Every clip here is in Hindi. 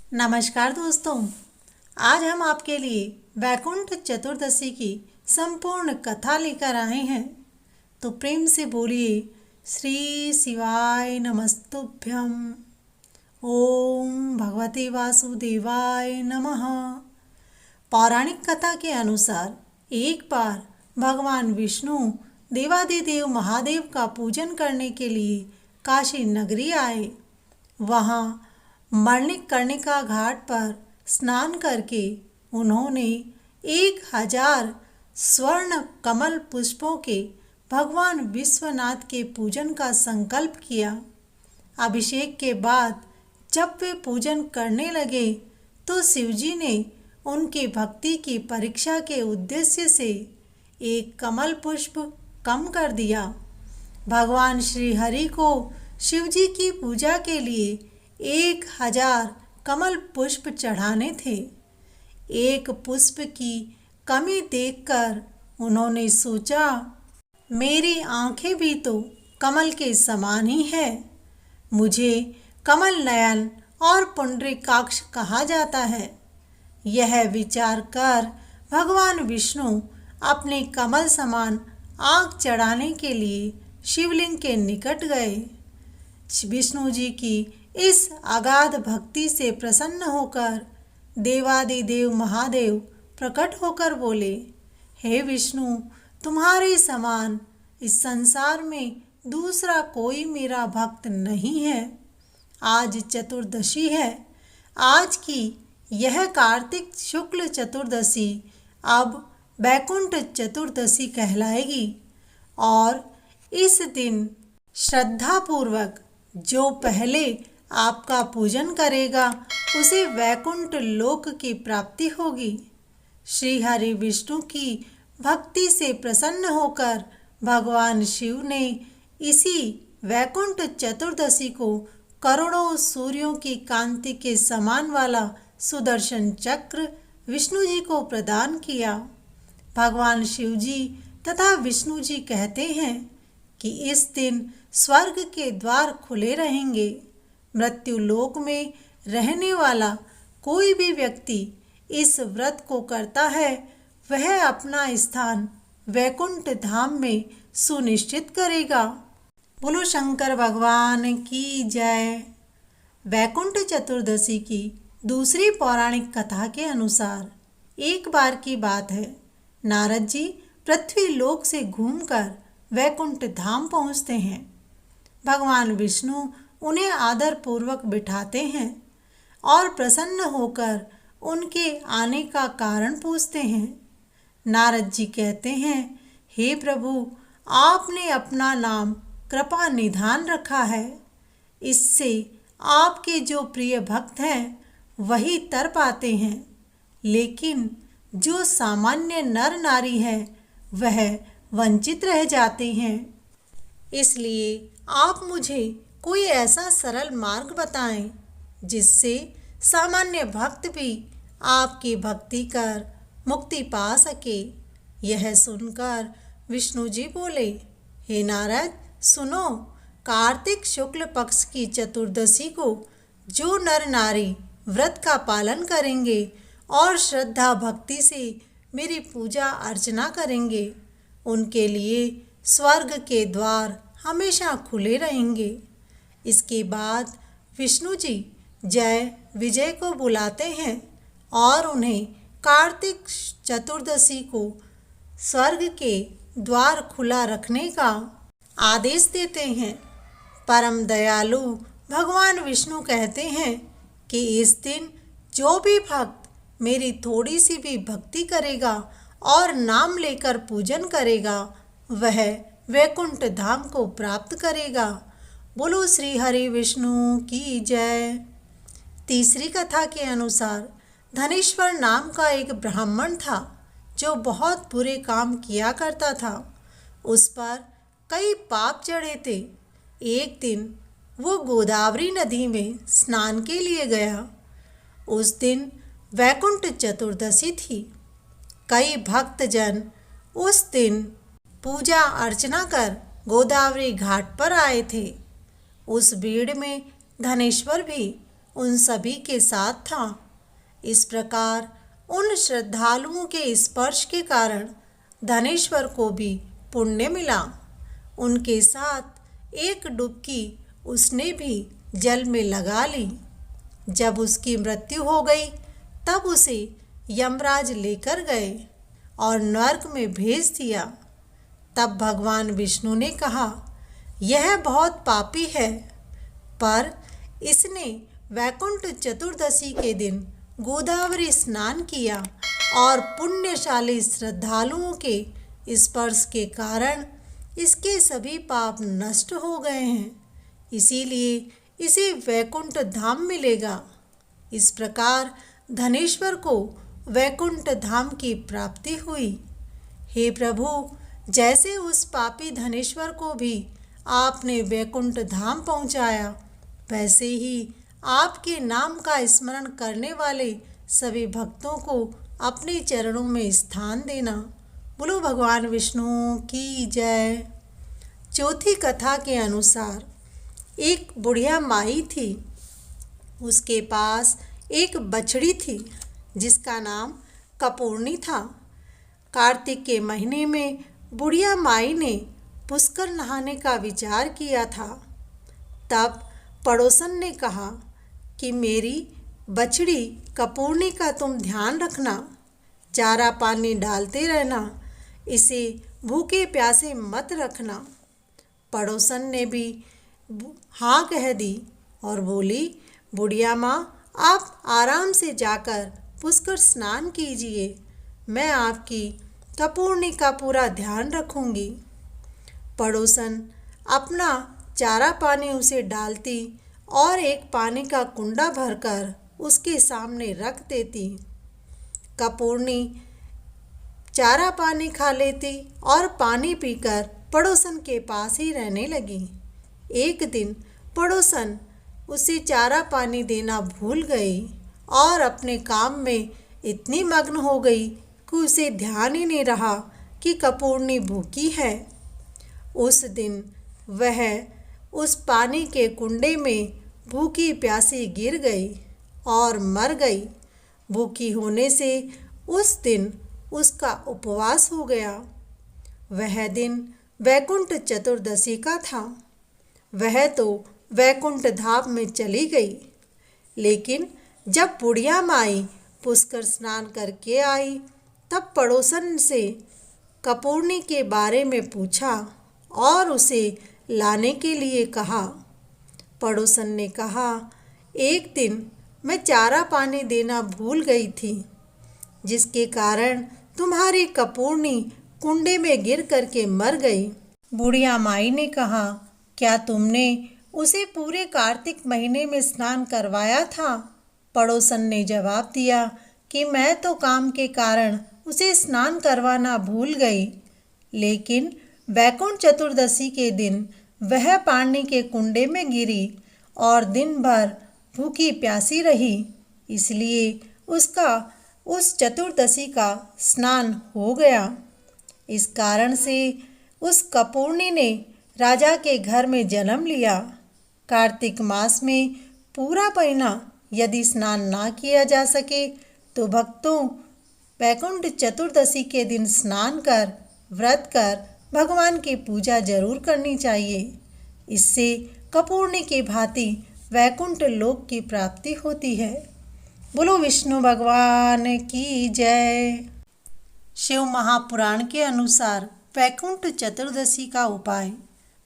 नमस्कार दोस्तों। आज हम आपके लिए वैकुंठ चतुर्दशी की संपूर्ण कथा लेकर आए हैं। तो प्रेम से बोलिए श्री शिवाय नमस्तुभ्यं। ओम भगवते वासुदेवाय नमः। पौराणिक कथा के अनुसार एक बार भगवान विष्णु देवादिदेव महादेव का पूजन करने के लिए काशी नगरी आए। वहाँ मणिकर्णिका घाट पर स्नान करके उन्होंने 1000 स्वर्ण कमल पुष्पों के भगवान विश्वनाथ के पूजन का संकल्प किया। अभिषेक के बाद जब वे पूजन करने लगे तो शिवजी ने उनकी भक्ति की परीक्षा के उद्देश्य से एक कमल पुष्प कम कर दिया। भगवान श्री हरि को शिवजी की पूजा के लिए 1000 कमल पुष्प चढ़ाने थे। एक पुष्प की कमी देखकर उन्होंने सोचा, मेरी आंखें भी तो कमल के समान ही है। मुझे कमल नयन और पुंडरीकाक्ष कहा जाता है। यह विचार कर भगवान विष्णु अपने कमल समान आंख चढ़ाने के लिए शिवलिंग के निकट गए। विष्णु जी की इस अगाध भक्ति से प्रसन्न होकर देवादिदेव महादेव प्रकट होकर बोले, हे विष्णु, तुम्हारे समान इस संसार में दूसरा कोई मेरा भक्त नहीं है। आज चतुर्दशी है। आज की यह कार्तिक शुक्ल चतुर्दशी अब वैकुंठ चतुर्दशी कहलाएगी और इस दिन श्रद्धापूर्वक जो पहले आपका पूजन करेगा उसे वैकुंठ लोक की प्राप्ति होगी। श्री हरि विष्णु की भक्ति से प्रसन्न होकर भगवान शिव ने इसी वैकुंठ चतुर्दशी को करोड़ों सूर्यों की कांति के समान वाला सुदर्शन चक्र विष्णु जी को प्रदान किया। भगवान शिव जी तथा विष्णु जी कहते हैं कि इस दिन स्वर्ग के द्वार खुले रहेंगे। मृत्यु लोक में रहने वाला कोई भी व्यक्ति इस व्रत को करता है, वह अपना स्थान वैकुंठ धाम में सुनिश्चित करेगा। बोलो शंकर भगवान की जय। वैकुंठ चतुर्दशी की दूसरी पौराणिक कथा के अनुसार एक बार की बात है, नारद जी पृथ्वी लोक से घूमकर वैकुंठ धाम पहुँचते हैं। भगवान विष्णु उन्हें आदर पूर्वक बिठाते हैं और प्रसन्न होकर उनके आने का कारण पूछते हैं। नारद जी कहते हैं, हे प्रभु, आपने अपना नाम कृपा निधान रखा है। इससे आपके जो प्रिय भक्त हैं वही तर पाते हैं, लेकिन जो सामान्य नर नारी है वह वंचित रह जाते हैं। इसलिए आप मुझे कोई ऐसा सरल मार्ग बताएं जिससे सामान्य भक्त भी आपकी भक्ति कर मुक्ति पा सके। यह सुनकर विष्णु जी बोले, हे नारद, सुनो, कार्तिक शुक्ल पक्ष की चतुर्दशी को जो नर नारी व्रत का पालन करेंगे और श्रद्धा भक्ति से मेरी पूजा अर्चना करेंगे, उनके लिए स्वर्ग के द्वार हमेशा खुले रहेंगे। इसके बाद विष्णु जी जय विजय को बुलाते हैं और उन्हें कार्तिक चतुर्दशी को स्वर्ग के द्वार खुला रखने का आदेश देते हैं। परम दयालु भगवान विष्णु कहते हैं कि इस दिन जो भी भक्त मेरी थोड़ी सी भी भक्ति करेगा और नाम लेकर पूजन करेगा वह वैकुंठ धाम को प्राप्त करेगा। बोलो श्री हरि विष्णु की जय। तीसरी कथा के अनुसार धनेश्वर नाम का एक ब्राह्मण था जो बहुत बुरे काम किया करता था। उस पर कई पाप चढ़े थे। एक दिन वो गोदावरी नदी में स्नान के लिए गया। उस दिन वैकुंठ चतुर्दशी थी। कई भक्तजन उस दिन पूजा अर्चना कर गोदावरी घाट पर आए थे। उस भीड़ में धनेश्वर भी उन सभी के साथ था। इस प्रकार उन श्रद्धालुओं के स्पर्श के कारण धनेश्वर को भी पुण्य मिला। उनके साथ एक डुबकी उसने भी जल में लगा ली। जब उसकी मृत्यु हो गई तब उसे यमराज लेकर गए और नरक में भेज दिया। तब भगवान विष्णु ने कहा, यह बहुत पापी है, पर इसने वैकुंठ चतुर्दशी के दिन गोदावरी स्नान किया और पुण्यशाली श्रद्धालुओं के स्पर्श के कारण इसके सभी पाप नष्ट हो गए हैं, इसीलिए इसे वैकुंठ धाम मिलेगा। इस प्रकार धनेश्वर को वैकुंठ धाम की प्राप्ति हुई। हे प्रभु, जैसे उस पापी धनेश्वर को भी आपने वैकुंठ धाम पहुंचाया, वैसे ही आपके नाम का स्मरण करने वाले सभी भक्तों को अपने चरणों में स्थान देना। बोलो भगवान विष्णु की जय। चौथी कथा के अनुसार एक बुढ़िया माई थी। उसके पास एक बछड़ी थी जिसका नाम कपूर्णी था। कार्तिक के महीने में बुढ़िया माई ने पुष्कर नहाने का विचार किया था। तब पड़ोसन ने कहा कि मेरी बछड़ी कपूर्णी का तुम ध्यान रखना, चारा पानी डालते रहना, इसे भूखे प्यासे मत रखना। पड़ोसन ने भी हाँ कह दी और बोली, बुढ़िया माँ, आप आराम से जाकर पुष्कर स्नान कीजिए, मैं आपकी कपूर्णी का पूरा ध्यान रखूंगी। पड़ोसन अपना चारा पानी उसे डालती और एक पानी का कुंडा भरकर उसके सामने रख देती। कपूर्णी चारा पानी खा लेती और पानी पीकर पड़ोसन के पास ही रहने लगी। एक दिन पड़ोसन उसे चारा पानी देना भूल गई और अपने काम में इतनी मग्न हो गई कि उसे ध्यान ही नहीं रहा कि कपूर्णी भूखी है। उस दिन वह उस पानी के कुंडे में भूखी प्यासी गिर गई और मर गई। भूखी होने से उस दिन उसका उपवास हो गया। वह दिन वैकुंठ चतुर्दशी का था। वह तो वैकुंठ धाम में चली गई, लेकिन जब बुढ़िया माई पुष्कर स्नान करके आई तब पड़ोसन से कपूर्णी के बारे में पूछा और उसे लाने के लिए कहा। पड़ोसन ने कहा, एक दिन मैं चारा पानी देना भूल गई थी, जिसके कारण तुम्हारी कपूर्णी कुंडे में गिर करके मर गई। बुढ़िया माई ने कहा, क्या तुमने उसे पूरे कार्तिक महीने में स्नान करवाया था? पड़ोसन ने जवाब दिया कि मैं तो काम के कारण उसे स्नान करवाना भूल गई, लेकिन वैकुंठ चतुर्दशी के दिन वह पानी के कुंडे में गिरी और दिन भर भूखी प्यासी रही, इसलिए उसका उस चतुर्दशी का स्नान हो गया। इस कारण से उस कपूर्णी ने राजा के घर में जन्म लिया। कार्तिक मास में पूरा महीना यदि स्नान ना किया जा सके तो भक्तों वैकुंठ चतुर्दशी के दिन स्नान कर व्रत कर भगवान की पूजा जरूर करनी चाहिए। इससे कपूर्णी की भांति वैकुंठ लोक की प्राप्ति होती है। बोलो विष्णु भगवान की जय। शिव महापुराण के अनुसार वैकुंठ चतुर्दशी का उपाय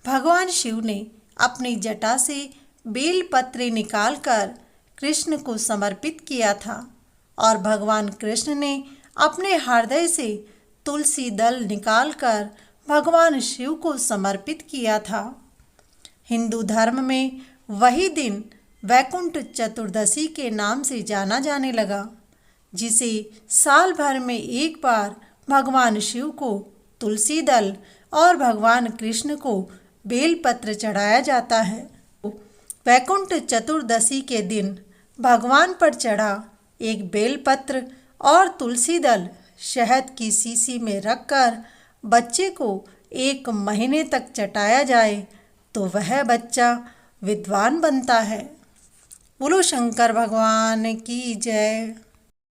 भगवान शिव ने अपनी जटा से बेलपत्र निकालकर कृष्ण को समर्पित किया था और भगवान कृष्ण ने अपने हृदय से तुलसी दल निकालकर भगवान शिव को समर्पित किया था। हिंदू धर्म में वही दिन वैकुंठ चतुर्दशी के नाम से जाना जाने लगा, जिसे साल भर में एक बार भगवान शिव को तुलसी दल और भगवान कृष्ण को बेलपत्र चढ़ाया जाता है। वैकुंठ चतुर्दशी के दिन भगवान पर चढ़ा एक बेलपत्र और तुलसी दल शहद की शीशी में रखकर बच्चे को 1 महीने तक चटाया जाए तो वह बच्चा विद्वान बनता है। बोलो शंकर भगवान की जय।